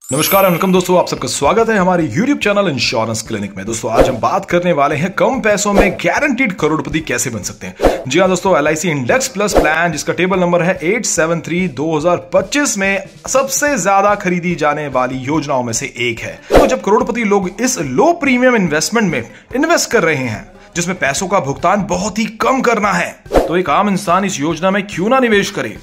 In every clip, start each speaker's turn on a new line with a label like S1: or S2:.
S1: नमस्कार वेलकम दोस्तों, आप सबका स्वागत है हमारे YouTube चैनल इंश्योरेंस क्लिनिक में। दोस्तों आज हम बात करने वाले हैं कम पैसों में गारंटीड करोड़पति कैसे बन सकते हैं। जी हाँ दोस्तों, LIC इंडेक्स प्लस प्लान जिसका टेबल नंबर है 873 2025 में सबसे ज्यादा खरीदी जाने वाली योजनाओं में से एक है। तो जब करोड़पति लोग इस लो प्रीमियम इन्वेस्टमेंट में इन्वेस्ट कर रहे हैं जिसमें पैसों का भुगतान बहुत ही कम करना है, तो एक आम इंसान इस योजना में क्यों ना निवेश करे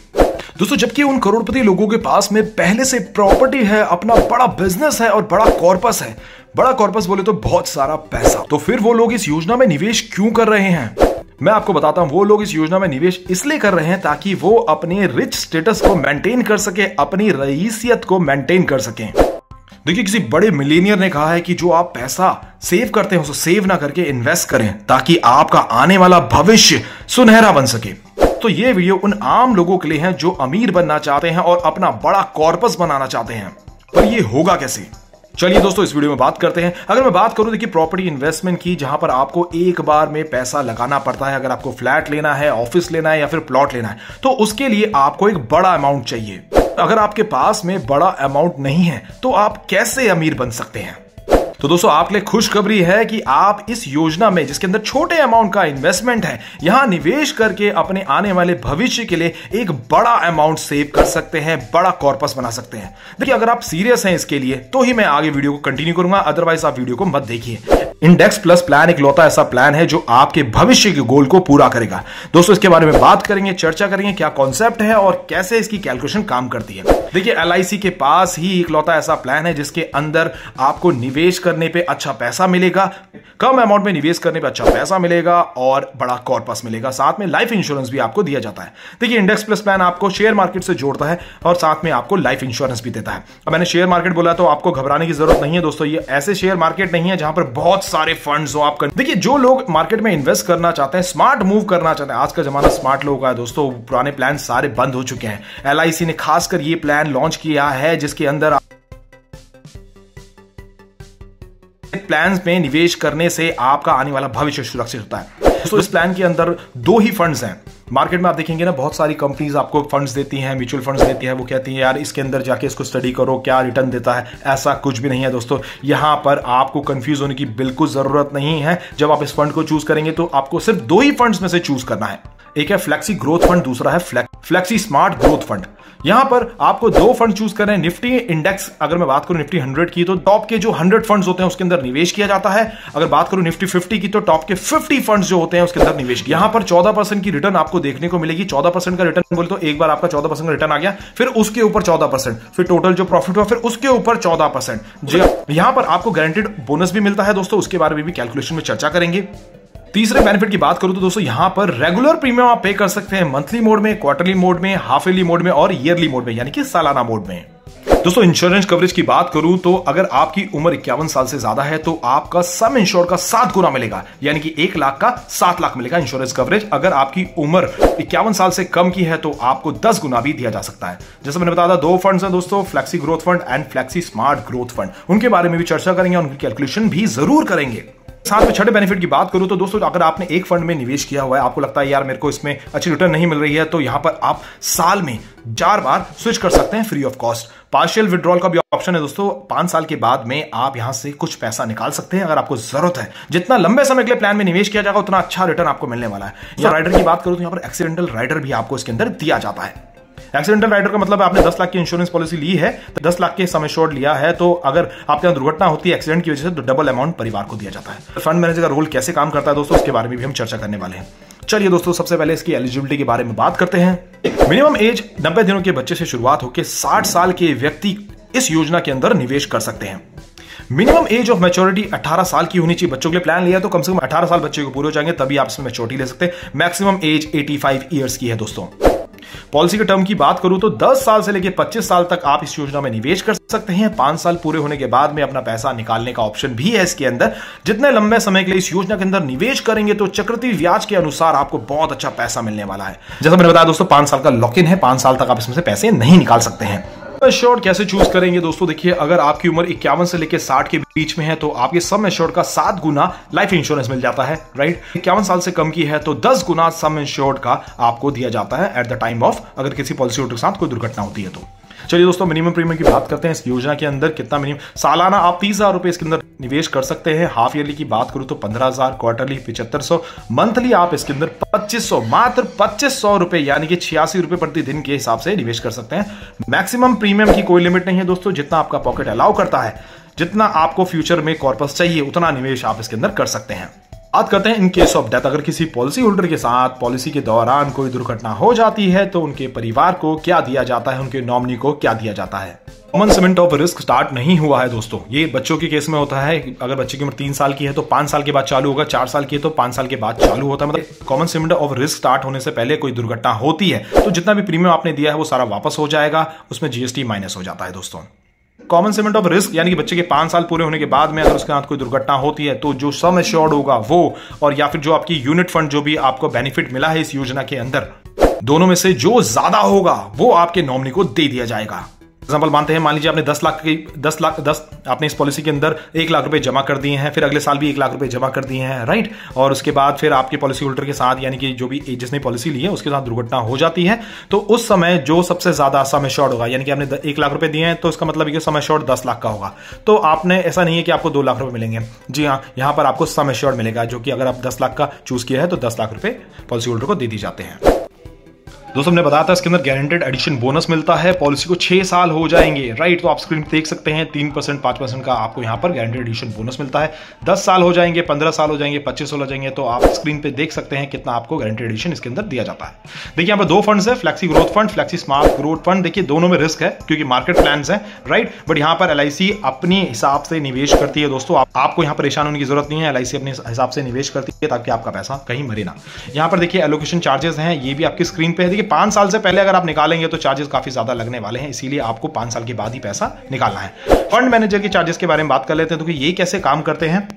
S1: दोस्तों। जबकि उन करोड़पति लोगों के पास में पहले से प्रॉपर्टी है, अपना बड़ा बिजनेस है और बड़ा कॉर्पस है। बड़ा कॉर्पस बोले तो बहुत सारा पैसा। तो फिर वो लोग इस योजना में निवेश क्यों कर रहे हैं? मैं आपको बताता हूं। वो लोग इस योजना में निवेश इसलिए कर रहे हैं ताकि वो अपने रिच स्टेटस को मेंटेन कर सके, अपनी रईसियत को मेंटेन कर सकें। देखिए, किसी बड़े मिलियनियर ने कहा है कि जो आप पैसा सेव करते हैं उसे सेव ना करके इन्वेस्ट करें ताकि आपका आने वाला भविष्य सुनहरा बन सके। तो ये वीडियो उन आम लोगों के लिए है जो अमीर बनना चाहते हैं और अपना बड़ा कॉर्पस बनाना चाहते हैं। पर ये होगा कैसे? चलिए दोस्तों इस वीडियो में बात करते हैं। अगर मैं बात करूं देखिए प्रॉपर्टी इन्वेस्टमेंट की, जहां पर आपको एक बार में पैसा लगाना पड़ता है। अगर आपको फ्लैट लेना है, ऑफिस लेना है या फिर प्लॉट लेना है, तो उसके लिए आपको एक बड़ा अमाउंट चाहिए। अगर आपके पास में बड़ा अमाउंट नहीं है तो आप कैसे अमीर बन सकते हैं? तो दोस्तों आपके लिए खुशखबरी है कि आप इस योजना में जिसके अंदर छोटे अमाउंट का इन्वेस्टमेंट है, यहां निवेश करके अपने आने वाले भविष्य के लिए एक बड़ा अमाउंट सेव कर सकते हैं, बड़ा कॉर्पस बना सकते हैं। देखिए, अगर आप सीरियस हैं इसके लिए तो ही मैं आगे वीडियो को कंटिन्यू करूंगा, अदरवाइज आप वीडियो को मत देखिए। इंडेक्स प्लस प्लान एक लौता ऐसा प्लान है जो आपके भविष्य के गोल को पूरा करेगा। दोस्तों इसके बारे में बात करेंगे, चर्चा करेंगे, क्या कॉन्सेप्ट है और कैसे इसकी कैलकुलेशन काम करती है। देखिए, LIC के पास ही एक लौता ऐसा प्लान है जिसके अंदर आपको निवेश करने पे अच्छा पैसा मिलेगा, कम अमाउंट में निवेश करने पे अच्छा पैसा मिलेगा और बड़ा कॉर्पस मिलेगा। साथ में लाइफ इंश्योरेंस भी आपको दिया जाता है। देखिए, इंडेक्स प्लस प्लान आपको शेयर मार्केट से जोड़ता है और साथ में आपको लाइफ इंश्योरेंस भी देता है। अब मैंने शेयर मार्केट बोला तो आपको घबराने की जरूरत नहीं है दोस्तों। ये ऐसे शेयर मार्केट नहीं है जहां पर बहुत सारे फंड्स हो। आप देखिए, जो लोग मार्केट में इन्वेस्ट करना चाहते हैं, स्मार्ट मूव करना चाहते हैं, आज का जमाना स्मार्ट लोगों का है दोस्तों। पुराने प्लान सारे बंद हो चुके हैं। LIC ने खासकर ये प्लान लॉन्च किया है जिसके अंदर प्लान्स में निवेश करने से आपका आने वाला भविष्य सुरक्षित होता है। दोस्तों इस प्लान के अंदर दो ही फंड्स हैं। मार्केट में आप देखेंगे ना, बहुत सारी कंपनीज आपको फंड्स देती हैं, म्यूचुअल फंड्स देती है। वो कहती है यार इसके अंदर जाके इसको स्टडी करो, क्या रिटर्न देता है। ऐसा कुछ भी नहीं है दोस्तों। यहां पर आपको कंफ्यूज होने की बिल्कुल जरूरत नहीं है। जब आप इस फंड को चूज करेंगे तो आपको सिर्फ दो ही फंड्स में से चूज करना है। एक है फ्लेक्सी ग्रोथ फंड, दूसरा है फ्लेक्सी स्मार्ट ग्रोथ फंड। यहां पर आपको दो फंड चूज करने हैं। निफ्टी इंडेक्स, अगर मैं बात करूं निफ्टी 100 की, तो टॉप के जो 100 फंड्स होते हैं उसके अंदर निवेश किया जाता है। अगर बात करूं निफ्टी 50 की, तो टॉप के 50 फंड्स जो होते हैं उसके अंदर निवेश। यहां पर 14% की रिटर्न आपको देखने को मिलेगी। 14% का रिटर्न बोले तो एक बार आपका 14% का रिटर्न आ गया, फिर उसके ऊपर 14%, फिर टोटल जो प्रॉफिट हुआ फिर उसके ऊपर 14%। यहां पर आपको गारंटेड बोनस भी मिलता है दोस्तों, उसके बारे में भी कैलकुलेशन में चर्चा करेंगे। तीसरे बेनिफिट की बात करूं तो दोस्तों यहां पर रेगुलर प्रीमियम आप पे कर सकते हैं, मंथली मोड में, क्वार्टरली मोड में, हाफ ईयरली मोड में और ईयरली मोड में, यानी कि सालाना मोड में। दोस्तों इंश्योरेंस कवरेज की बात करूं तो अगर आपकी उम्र 51 साल से ज्यादा है तो आपका सम इंश्योर का 7 गुना मिलेगा, यानी कि 1 लाख का 7 लाख मिलेगा इंश्योरेंस कवरेज। अगर आपकी उम्र 51 साल से कम की है तो आपको 10 गुना भी दिया जा सकता है। जैसे मैंने बताया था, दो फंड्स हैं दोस्तों, flexi growth fund and flexi smart growth fund. उनके बारे में भी चर्चा करेंगे, उनकी कैलकुलेशन भी जरूर करेंगे। साथ में छठे बेनिफिट की बात करूं तो दोस्तों अगर आपने एक फंड में निवेश किया हुआ है, आपको लगता है यार मेरे को इसमें अच्छी रिटर्न नहीं मिल रही है, तो यहां पर आप साल में 4 बार स्विच कर सकते हैं free of cost. Partial withdrawal का भी ऑप्शन है दोस्तों। 5 साल के बाद में आप यहां से कुछ पैसा निकाल सकते हैं अगर आपको जरूरत है। जितना लंबे समय के लिए प्लान में निवेश किया जाएगा उतना अच्छा रिटर्न आपको मिलने वाला है। या राइडर की बात करूं तो यहां पर एक्सीडेंटल राइडर भी आपको इसके अंदर दिया जाता है। एक्सीडेंटल राइडर का मतलब आपने 10 लाख की इंश्योरेंस पॉलिसी ली है, तो 10 लाख के सम एश्योर्ड लिया है, तो अगर आपके यहां दुर्घटना होती है एक्सीडेंट की वजह से तो डबल अमाउंट परिवार को दिया जाता है। फंड मैनेजर का रोल कैसे काम करता है दोस्तों, उसके बारे में भी हम चर्चा करने वाले हैं। चलिए दोस्तों सबसे पहले इसकी एलिजिबिलिटी के बारे में बात करते हैं। मिनिमम एज 90 दिनों के बच्चे से शुरुआत होकर 60 साल के व्यक्ति इस योजना के अंदर निवेश कर सकते हैं। मिनिमम एज ऑफ मैच्योरिटी 18 साल की होनी चाहिए। बच्चों के लिए प्लान लिया तो कम से कम 18 साल बच्चे को पूरे हो जाएंगे, तभी आप इसमें मैच्योरिटी ले सकते हैं। मैक्सिमम एज 85 ईयर्स की है दोस्तों। पॉलिसी के टर्म की बात करूं तो 10 साल से लेकर 25 साल तक आप इस योजना में निवेश कर सकते हैं। 5 साल पूरे होने के बाद में अपना पैसा निकालने का ऑप्शन भी है इसके अंदर। जितने लंबे समय के लिए इस योजना के अंदर निवेश करेंगे तो चक्रवृद्धि ब्याज के अनुसार आपको बहुत अच्छा पैसा मिलने वाला है। जैसा मैंने बताया दोस्तों 5 साल का लॉक इन है, 5 साल तक आप इसमें से पैसे नहीं निकाल सकते हैं। एश्योर्ड कैसे चूज करेंगे दोस्तों, देखिए अगर आपकी उम्र 51 से लेकर 60 के बीच में है तो आपके सम एश्योर्ड का 7 गुना लाइफ इंश्योरेंस मिल जाता है, राइट। 51 साल से कम की है तो 10 गुना सम एश्योर्ड का आपको दिया जाता है एट द टाइम ऑफ, अगर किसी पॉलिसी होल्डर के साथ कोई दुर्घटना होती है तो। चलिए दोस्तों, मिनिमम प्रीमियम की बात करते हैं। इस योजना के अंदर कितना मिनिमम सालाना आप 30,000 रुपए इसके अंदर निवेश कर सकते हैं। हाफ ईयरली की बात करूं तो 15,000, क्वार्टरली 7500, मंथली आप इसके अंदर 2500, मात्र 2500 रुपए यानी कि 86 रुपए प्रति दिन के हिसाब से निवेश कर सकते हैं। मैक्सिमम प्रीमियम की कोई लिमिट नहीं है दोस्तों, जितना आपका पॉकेट अलाउ करता है, जितना आपको फ्यूचर में कॉर्पस चाहिए उतना निवेश आप इसके अंदर कर सकते हैं। बात करते हैं इन केस ऑफ डेथ, अगर किसी पॉलिसी होल्डर के साथ पॉलिसी के दौरान कोई दुर्घटना हो जाती है तो उनके परिवार को क्या दिया जाता है, उनके नॉमिनी को क्या दिया जाता है। कॉमन सेमेंट ऑफ रिस्क स्टार्ट नहीं हुआ है दोस्तों, ये बच्चों के केस में होता है। अगर बच्चे की उम्र 3 साल की है तो 5 साल के बाद चालू होगा, 4 साल की है तो 5 साल के बाद चालू होता है। मतलब कॉमन सेमेंट ऑफ रिस्क स्टार्ट होने से पहले कोई दुर्घटना होती है तो जितना भी प्रीमियम आपने दिया है वो सारा वापस हो जाएगा, उसमें जीएसटी माइनस हो जाता है दोस्तों। कॉमन सेमेंट ऑफ रिस्क यानी कि बच्चे के 5 साल पूरे होने के बाद में अगर उसके साथ कोई दुर्घटना होती है तो जो सम एश्योर्ड होगा वो, और या फिर जो आपकी यूनिट फंड जो भी आपको बेनिफिट मिला है इस योजना के अंदर, दोनों में से जो ज्यादा होगा वो आपके नॉमिनी को दे दिया जाएगा। एग्जाम्पल मानते हैं, मान लीजिए आपने 10 आपने इस पॉलिसी के अंदर 1 लाख रुपए जमा कर दिए हैं, फिर अगले साल भी 1 लाख रुपए जमा कर दिए हैं, राइट। और उसके बाद फिर आपके पॉलिसी होल्डर के साथ यानी कि जो भी जिसने पॉलिसी ली है उसके साथ दुर्घटना हो जाती है तो उस समय जो सबसे ज्यादा सम एश्योर्ड होगा, यानी कि आपने 1 लाख रुपए दिए हैं तो इसका मतलब सम एश्योर्ड 10 लाख का होगा। तो आपने ऐसा नहीं है कि आपको 2 लाख रुपए मिलेंगे, जी हाँ, यहां पर आपको सम एश्योर्ड मिलेगा, जो कि अगर आप 10 लाख का चूज किया है तो 10 लाख रुपए पॉलिसी होल्डर को दे दी जाते हैं। दोस्तों हमने बताया था इसके अंदर गारंटेड एडिशन बोनस मिलता है, पॉलिसी को 6 साल हो जाएंगे, राइट। तो आप स्क्रीन पे देख सकते हैं 3%, 5% का आपको यहां पर गारंटेड एडिशन बोनस मिलता है। 10 साल हो जाएंगे, 15 साल हो जाएंगे, 25 साल हो जाएंगे, तो आप स्क्रीन पे देख सकते हैं कितना आपको गारंटेड एडिशन इसके अंदर दिया जाता है। देखिए यहाँ पर 2 फंड्स है, flexi growth fund, flexi smart growth fund. देखिए दोनों में रिस्क है क्योंकि मार्केट प्लान्स है, राइट। बट यहाँ पर LIC अपने हिसाब से निवेश करती है दोस्तों, आपको यहाँ परेशान होने की जरूरत नहीं है। LIC अपने हिसाब से निवेश करती है ताकि आपका पैसा कहीं मरे ना। यहाँ पर देखिए एलोकेशन चार्जेस हैं, ये भी आपकी स्क्रीन पे है। देखिए 5 साल से पहले अगर आप निकालेंगे तो चार्जेस काफी ज्यादा लगने वाले हैं, इसीलिए आपको 5 साल के बाद ही पैसा निकालना है। फंड मैनेजर के चार्जेस के बारे में बात कर लेते हैं तो ये कैसे काम करते हैं।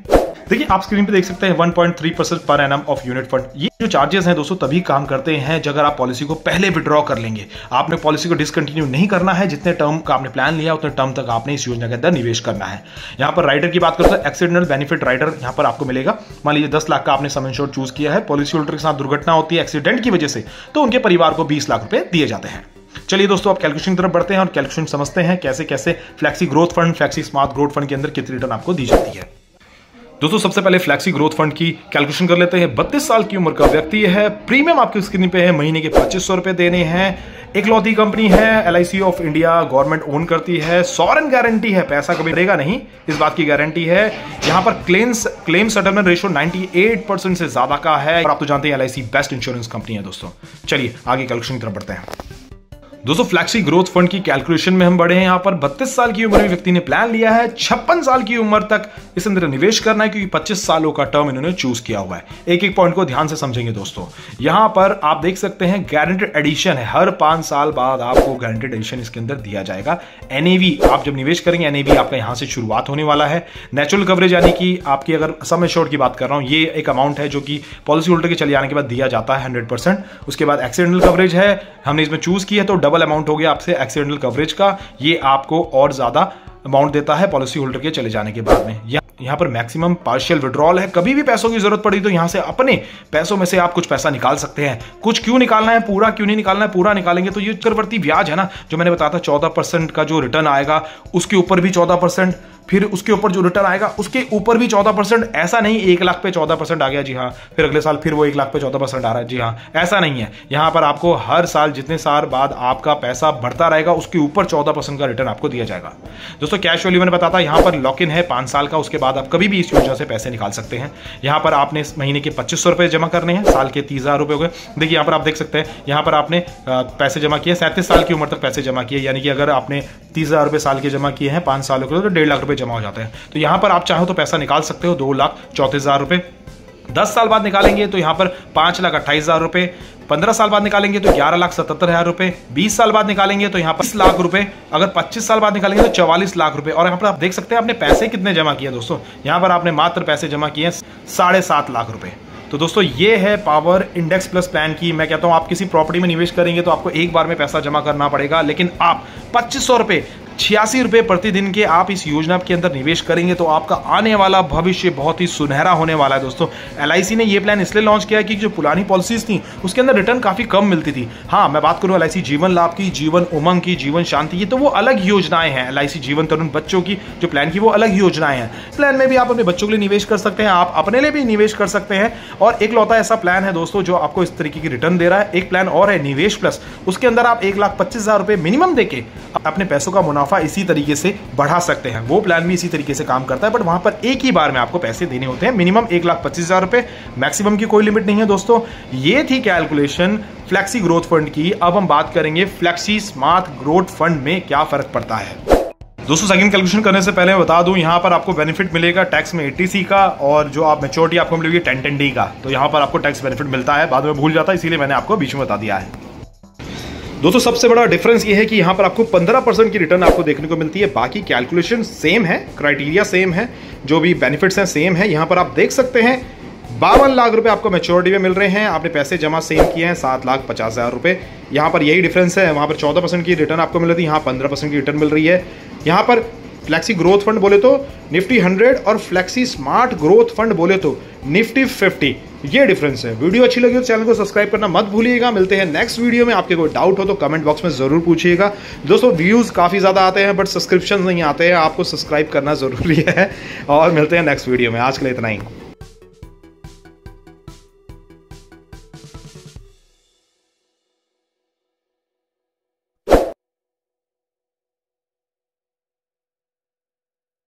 S1: देखिए आप स्क्रीन पे देख सकते हैं 1.3% per annum of unit fund. ये जो चार्जेस हैं दोस्तों तभी काम करते हैं जब अगर आप पॉलिसी को पहले विड्रॉ कर लेंगे। आपने पॉलिसी को डिसकंटिन्यू नहीं करना है, जितने टर्म का आपने प्लान लिया उतने टर्म तक आपने इस योजना के अंदर निवेश करना है। यहाँ पर राइडर की बात करते हैं, एक्सीडेंटल बेनिफिट राइडर यहाँ पर आपको मिलेगा। मान लीजिए 10 लाख का आपने सम इंश्योर्ड चूज किया है, पॉलिसी होल्डर के साथ दुर्घटना होती है एक्सीडेंट की वजह से, तो उनके परिवार को 20 लाख रुपए दिए जाते हैं। चलिए दोस्तों आप कैलकुलेशन की तरफ बढ़ते हैं और कैलकुलेशन समझते हैं कैसे कैसे flexi growth fund, flexi smart growth fund के अंदर कितनी रिटर्न आपको दी जाती है। दोस्तों सबसे पहले फ्लेक्सी ग्रोथ फंड की कैलकुलेशन कर लेते हैं। 32 साल की उम्र का व्यक्ति है, प्रीमियम आपकी स्क्रीन पे है, महीने के 2500 रुपए देने हैं। इकलौती कंपनी है, LIC of India, government own करती है, सॉवरेन गारंटी है, पैसा कभी मरेगा नहीं, इस बात की गारंटी है। यहाँ पर क्लेम सेटलमेंट रेशियो 98% से ज्यादा का है, और आप तो जानते हैं LIC बेस्ट इंश्योरेंस कंपनी है दोस्तों। चलिए आगे कैलकुलेशन की तरफ बढ़ते हैं। दोस्तों फ्लेक्सी ग्रोथ फंड की कैलकुलेशन में हम बढ़े हैं। यहाँ पर 32 साल की उम्र में व्यक्ति ने प्लान लिया है, 56 साल की उम्र तक इस अंदर निवेश करना है क्योंकि 25 सालों का टर्म इन्होंने चूज किया हुआ है। एक एक पॉइंट को ध्यान से समझेंगे दोस्तों। यहाँ पर आप देख सकते हैं गारंटेड एडिशन है, हर 5 साल बाद आपको गारंटेड एडिशन इसके अंदर दिया जाएगा। NAV आप जब निवेश करेंगे NAV आपका यहाँ से शुरुआत होने वाला है। नेचुरल कवरेज यानी कि आपकी अगर सम एश्योर्ड की बात कर रहा हूँ, ये एक अमाउंट है जो कि पॉलिसी होल्डर के चले जाने के बाद दिया जाता है 100%। उसके बाद एक्सीडेंटल कवरेज है, हमने इसमें चूज किया तो डबल अमाउंट हो गया आपसे एक्सीडेंटल कवरेज का, ये आपको और ज्यादा अमाउंट देता है पॉलिसी होल्डर के चले जाने के बाद में। यहाँ पर मैक्सिमम पार्शियल विड्रॉल है, कभी भी पैसों की जरूरत पड़ी तो यहाँ से अपने पैसों में से आप कुछ पैसा निकाल सकते हैं। कुछ क्यों निकालना है, पूरा क्यों नहीं निकालना है। पूरा निकालेंगे तो ये चक्रवर्ती ब्याज है ना, जो मैंने बताया था 14% का जो रिटर्न आएगा, उसके ऊपर भी 14%, फिर उसके ऊपर जो रिटर्न आएगा उसके ऊपर भी 14%। ऐसा नहीं 1 लाख पे 14% आ गया, जी हाँ, फिर अगले साल फिर वो 1 लाख पे 14% आ रहा है, जी हाँ, ऐसा नहीं है। यहाँ पर आपको हर साल जितने साल बाद आपका पैसा बढ़ता रहेगा उसके ऊपर 14% का रिटर्न आपको दिया जाएगा। दोस्तों कैश वैल्यू मैंने बताया था, यहाँ पर लॉक इन है 5 साल का, उसके बाद आप कभी भी इस योजना से पैसे निकाल सकते हैं। यहाँ पर आपने महीने के 2500 रुपए जमा करने हैं, साल के 30,000 रुपए हो गए। देखिए यहाँ पर आप देख सकते हैं, यहाँ पर आपने पैसे जमा किए, 37 साल की उम्र तक पैसे जमा किए, यानी कि अगर आपने 30,000 रुपए साल के जमा किए हैं 5 सालों के लिए तो 1.5 लाख रुपए जमा हो जाते हैं। तो यहां पर आप चाहो तो पैसा निकाल सकते हो 2,34,000 रुपए। 10 साल बाद निकालेंगे तो यहां पर 5,28,000 रुपए। 15 साल बाद निकालेंगे तो 11,77,000 रुपए। 20 साल बाद निकालेंगे तो यहां पर 20 लाख रुपए। अगर 25 साल बाद निकालेंगे तो 44 लाख रुपए। और यहां पर आप देख सकते हैं आपने पैसे कितने जमा किए दोस्तों, यहां पर आपने मात्र पैसे जमा किए 7.5 लाख रुपए। तो दोस्तों ये है पावर इंडेक्स प्लस प्लान की। मैं कहता हूं आप किसी प्रॉपर्टी में निवेश करेंगे तो आपको एक बार में पैसा जमा करना पड़ेगा, लेकिन आप 2500 रुपए ₹86 प्रतिदिन के आप इस योजना के अंदर निवेश करेंगे तो आपका आने वाला भविष्य बहुत ही सुनहरा होने वाला है। दोस्तों LIC ने ये प्लान इसलिए लॉन्च किया कि जो पुरानी पॉलिसीज थी उसके अंदर रिटर्न काफी कम मिलती थी। हाँ, मैं बात करूं LIC जीवन लाभ की, जीवन उमंग की, जीवन शांति की, तो वो अलग योजनाएं हैं। LIC जीवन तरुण बच्चों की जो प्लान की वो अलग योजनाएं हैं। प्लान में भी आप अपने बच्चों के लिए निवेश कर सकते हैं, आप अपने लिए भी निवेश कर सकते हैं। और एक लौता ऐसा प्लान है दोस्तों जो आपको इस तरीके की रिटर्न दे रहा है। एक प्लान और है निवेश प्लस, उसके अंदर आप ₹1,25,000 मिनिमम देके अपने पैसों का मुनाफा इसी तरीके से बढ़ा सकते हैं। वो प्लान भी इसी तरीके से काम करता है, बट वहां पर एक ही बार में आपको पैसे देने होते हैं, मिनिमम ₹1,25,000, मैक्सिमम की कोई लिमिट नहीं है। दोस्तों ये थी कैलकुलेशन फ्लेक्सी ग्रोथ फंड की। अब हम बात करेंगे फ्लेक्सी स्मार्ट ग्रोथ फंड में क्या फर्क पड़ता है। दोस्तों सेकंड कैलकुलेशन करने से पहले मैं बता दूं, यहां पर आपको बेनिफिट मिलेगा टैक्स में 80C का, और जो आप मैच्योरिटी आपको मिलेगी 10D का। तो यहां पर आपको टैक्स बेनिफिट मिलता है, बाद में भूल जाता है, इसीलिए मैंने आपको बीच में बता दिया है। दोस्तों सबसे बड़ा डिफरेंस ये है कि यहां पर आपको 15% की रिटर्न आपको देखने को मिलती है। बाकी कैलकुलेशन सेम है, क्राइटेरिया सेम है, जो भी बेनिफिट्स हैं सेम है। यहां पर आप देख सकते हैं 52 लाख रुपए आपको मैच्योरिटी में मिल रहे हैं, आपने पैसे जमा सेम किए हैं ₹7,50,000। यहाँ पर यही डिफरेंस है, वहाँ पर 14% की रिटर्न आपको मिल रही थी, यहाँ 15% की रिटर्न मिल रही है। यहाँ पर फ्लेक्सी ग्रोथ फंड बोले तो निफ्टी 100 और फ्लेक्सी स्मार्ट ग्रोथ फंड बोले तो निफ्टी 50, ये डिफरेंस है। वीडियो अच्छी लगी तो चैनल को सब्सक्राइब करना मत भूलिएगा। मिलते हैं नेक्स्ट वीडियो में। आपके कोई डाउट हो तो कमेंट बॉक्स में जरूर पूछिएगा। दोस्तों व्यूज काफी ज्यादा आते हैं बट सब्सक्रिप्शन नहीं आते हैं, आपको सब्सक्राइब करना जरूरी है। और मिलते हैं नेक्स्ट वीडियो में, आज के लिए इतना ही।